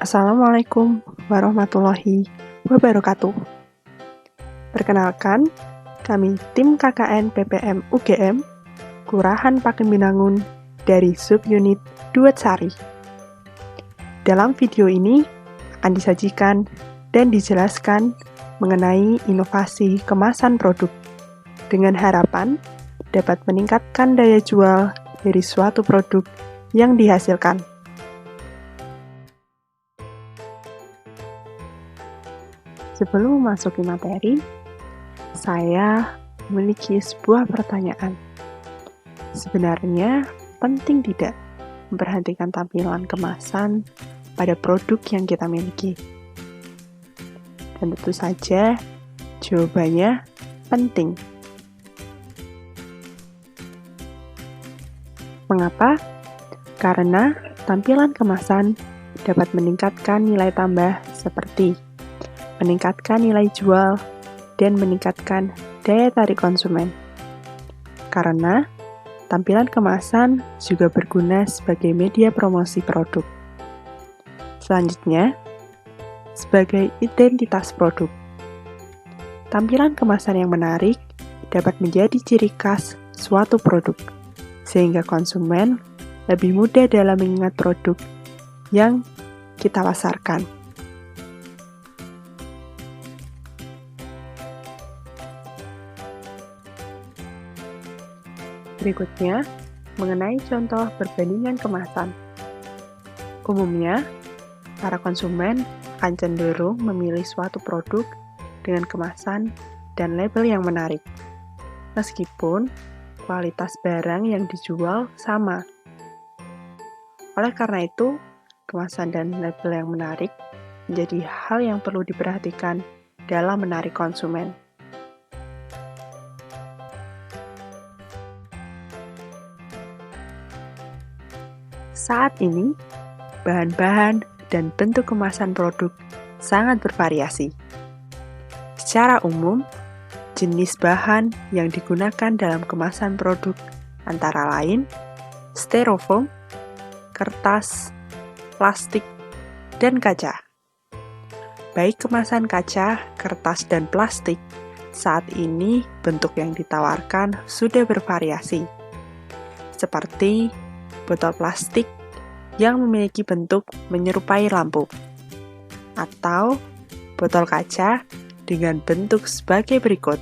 Assalamualaikum warahmatullahi wabarakatuh. Perkenalkan, kami tim KKN PPM UGM, Kelurahan Pakembinangun dari Subunit Duetsari. Dalam video ini akan disajikan dan dijelaskan mengenai inovasi kemasan produk dengan harapan dapat meningkatkan daya jual dari suatu produk yang dihasilkan. Sebelum memasuki materi, saya memiliki sebuah pertanyaan. Sebenarnya penting tidak memperhatikan tampilan kemasan pada produk yang kita miliki? Dan tentu saja, jawabannya penting. Mengapa? Karena tampilan kemasan dapat meningkatkan nilai tambah seperti meningkatkan nilai jual, dan meningkatkan daya tarik konsumen. Karena tampilan kemasan juga berguna sebagai media promosi produk. Selanjutnya, sebagai identitas produk. Tampilan kemasan yang menarik dapat menjadi ciri khas suatu produk, sehingga konsumen lebih mudah dalam mengingat produk yang kita pasarkan. Berikutnya, mengenai contoh perbandingan kemasan. Umumnya, para konsumen akan cenderung memilih suatu produk dengan kemasan dan label yang menarik, meskipun kualitas barang yang dijual sama. Oleh karena itu, kemasan dan label yang menarik menjadi hal yang perlu diperhatikan dalam menarik konsumen. Saat ini, bahan-bahan dan bentuk kemasan produk sangat bervariasi. Secara umum, jenis bahan yang digunakan dalam kemasan produk antara lain styrofoam, kertas, plastik, dan kaca. Baik kemasan kaca, kertas, dan plastik, saat ini bentuk yang ditawarkan sudah bervariasi, seperti botol plastik yang memiliki bentuk menyerupai lampu, atau botol kaca dengan bentuk sebagai berikut.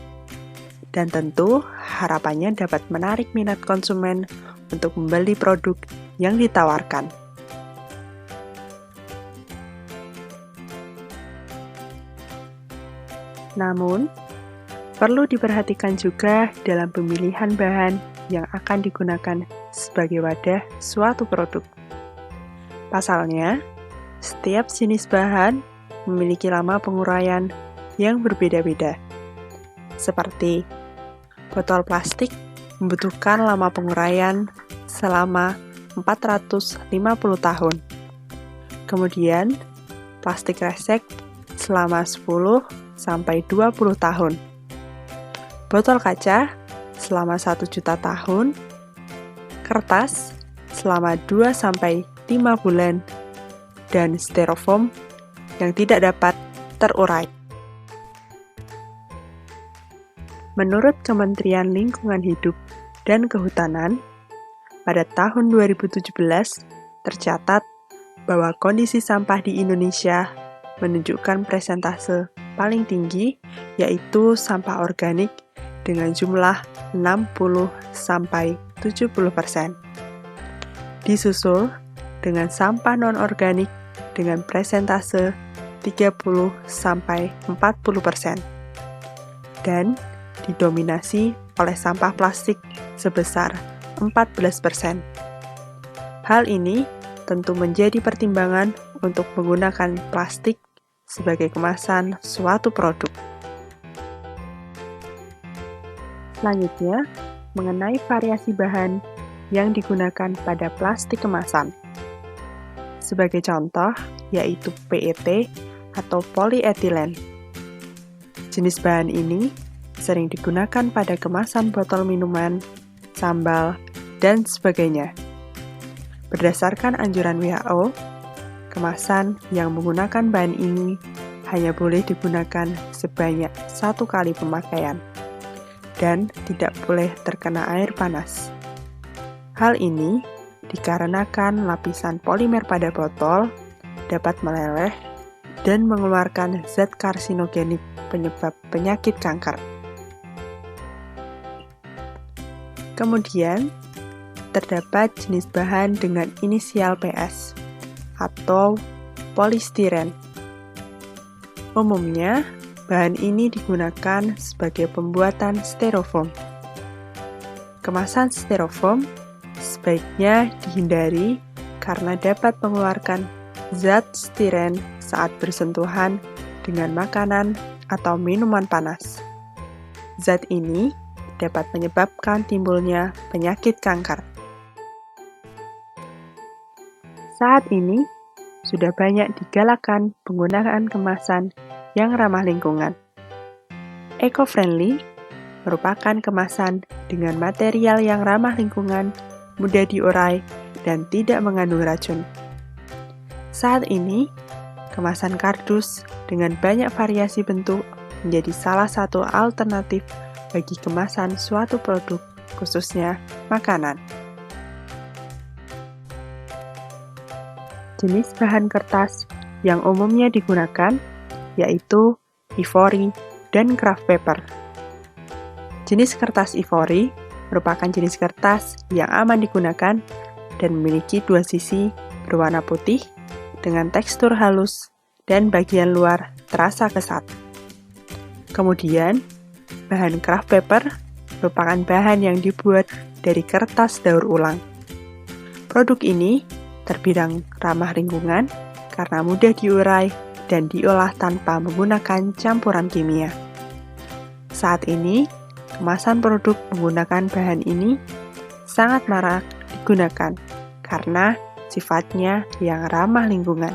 Dan tentu harapannya dapat menarik minat konsumen untuk membeli produk yang ditawarkan. Namun, perlu diperhatikan juga dalam pemilihan bahan yang akan digunakan sebagai wadah suatu produk. Pasalnya, setiap jenis bahan memiliki lama penguraian yang berbeda-beda. Seperti botol plastik membutuhkan lama penguraian selama 450 tahun. Kemudian, plastik resek selama 10 sampai 20 tahun. Botol kaca selama 1 juta tahun, kertas selama 2 sampai 5 bulan, dan styrofoam yang tidak dapat terurai. Menurut Kementerian Lingkungan Hidup dan Kehutanan, pada tahun 2017 tercatat bahwa kondisi sampah di Indonesia menunjukkan persentase paling tinggi, yaitu sampah organik dengan jumlah 60-70%. Disusul dengan sampah non-organik dengan persentase 30-40%. Dan didominasi oleh sampah plastik sebesar 14%. Hal ini tentu menjadi pertimbangan untuk menggunakan plastik sebagai kemasan suatu produk. Selanjutnya, mengenai variasi bahan yang digunakan pada plastik kemasan. Sebagai contoh, yaitu PET atau polyethylene. Jenis bahan ini sering digunakan pada kemasan botol minuman, sambal, dan sebagainya. Berdasarkan anjuran WHO, kemasan yang menggunakan bahan ini hanya boleh digunakan sebanyak 1 kali pemakaian dan tidak boleh terkena air panas. Hal ini dikarenakan lapisan polimer pada botol dapat meleleh dan mengeluarkan zat karsinogenik penyebab penyakit kanker. Kemudian, terdapat jenis bahan dengan inisial PS atau polistiren. Umumnya, bahan ini digunakan sebagai pembuatan styrofoam. Kemasan styrofoam sebaiknya dihindari karena dapat mengeluarkan zat stiren saat bersentuhan dengan makanan atau minuman panas. Zat ini dapat menyebabkan timbulnya penyakit kanker. Saat ini, sudah banyak digalakkan penggunaan kemasan yang ramah lingkungan. Eco-friendly merupakan kemasan dengan material yang ramah lingkungan, mudah diurai, dan tidak mengandung racun. Saat ini, kemasan kardus dengan banyak variasi bentuk menjadi salah satu alternatif bagi kemasan suatu produk, khususnya makanan. Jenis bahan kertas yang umumnya digunakan yaitu ivory dan craft paper. Jenis kertas ivory merupakan jenis kertas yang aman digunakan dan memiliki dua sisi berwarna putih dengan tekstur halus dan bagian luar terasa kesat. Kemudian, bahan craft paper merupakan bahan yang dibuat dari kertas daur ulang. Produk ini terbilang ramah lingkungan karena mudah diurai dan diolah tanpa menggunakan campuran kimia. Saat ini, kemasan produk menggunakan bahan ini sangat marak digunakan karena sifatnya yang ramah lingkungan.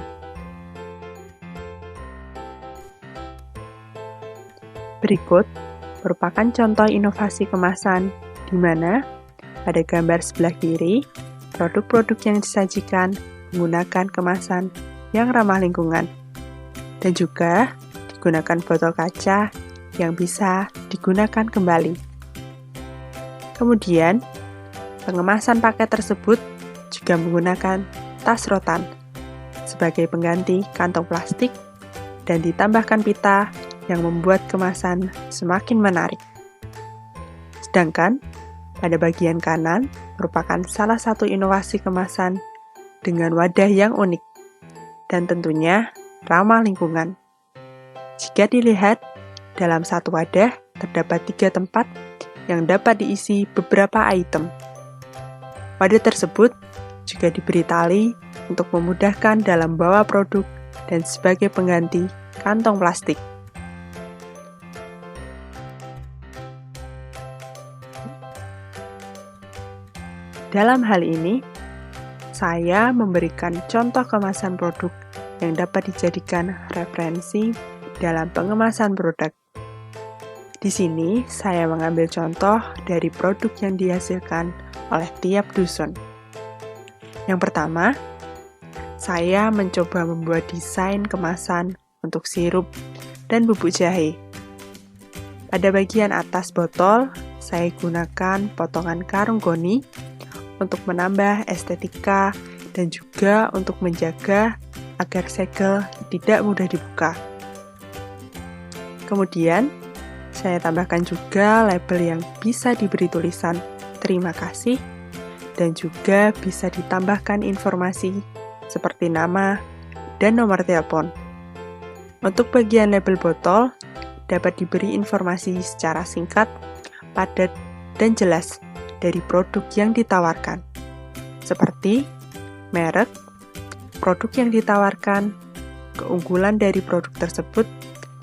Berikut merupakan contoh inovasi kemasan di mana pada gambar sebelah kiri, produk-produk yang disajikan menggunakan kemasan yang ramah lingkungan dan juga digunakan botol kaca yang bisa digunakan kembali. Kemudian, pengemasan paket tersebut juga menggunakan tas rotan sebagai pengganti kantong plastik dan ditambahkan pita yang membuat kemasan semakin menarik. Sedangkan, pada bagian kanan merupakan salah satu inovasi kemasan dengan wadah yang unik dan tentunya ramah lingkungan. Jika dilihat, dalam satu wadah terdapat 3 tempat yang dapat diisi beberapa item. Wadah tersebut juga diberi tali untuk memudahkan dalam bawa produk dan sebagai pengganti kantong plastik. Dalam hal ini, saya memberikan contoh kemasan produk yang dapat dijadikan referensi dalam pengemasan produk. Di sini, saya mengambil contoh dari produk yang dihasilkan oleh tiap dusun. Yang pertama, saya mencoba membuat desain kemasan untuk sirup dan bubuk jahe. Pada bagian atas botol, saya gunakan potongan karung goni untuk menambah estetika dan juga untuk menjaga agar segel tidak mudah dibuka. Kemudian, saya tambahkan juga label yang bisa diberi tulisan terima kasih dan juga bisa ditambahkan informasi seperti nama dan nomor telepon. Untuk bagian label botol, dapat diberi informasi secara singkat, padat, dan jelas dari produk yang ditawarkan, seperti merek, produk yang ditawarkan, keunggulan dari produk tersebut,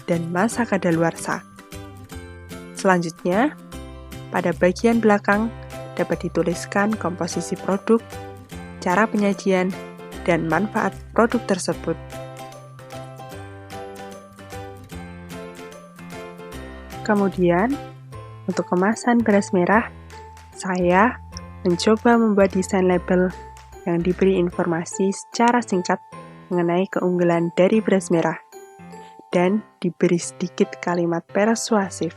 dan masa kadaluarsa. Selanjutnya, pada bagian belakang dapat dituliskan komposisi produk, cara penyajian, dan manfaat produk tersebut. Kemudian, untuk kemasan beras merah, saya mencoba membuat desain label yang diberi informasi secara singkat mengenai keunggulan dari beras merah dan diberi sedikit kalimat persuasif.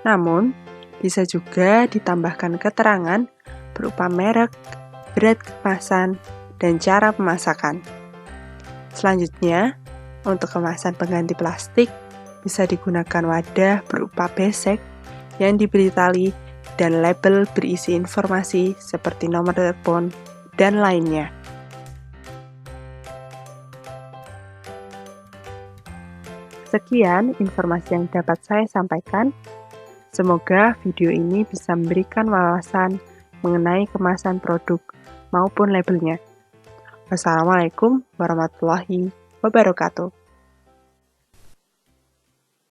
Namun, bisa juga ditambahkan keterangan berupa merek, berat kemasan, dan cara pemasakan. Selanjutnya, untuk kemasan pengganti plastik, bisa digunakan wadah berupa besek yang diberi tali dan label berisi informasi seperti nomor telepon dan lainnya. Sekian informasi yang dapat saya sampaikan. Semoga video ini bisa memberikan wawasan mengenai kemasan produk maupun labelnya. Wassalamualaikum warahmatullahi wabarakatuh.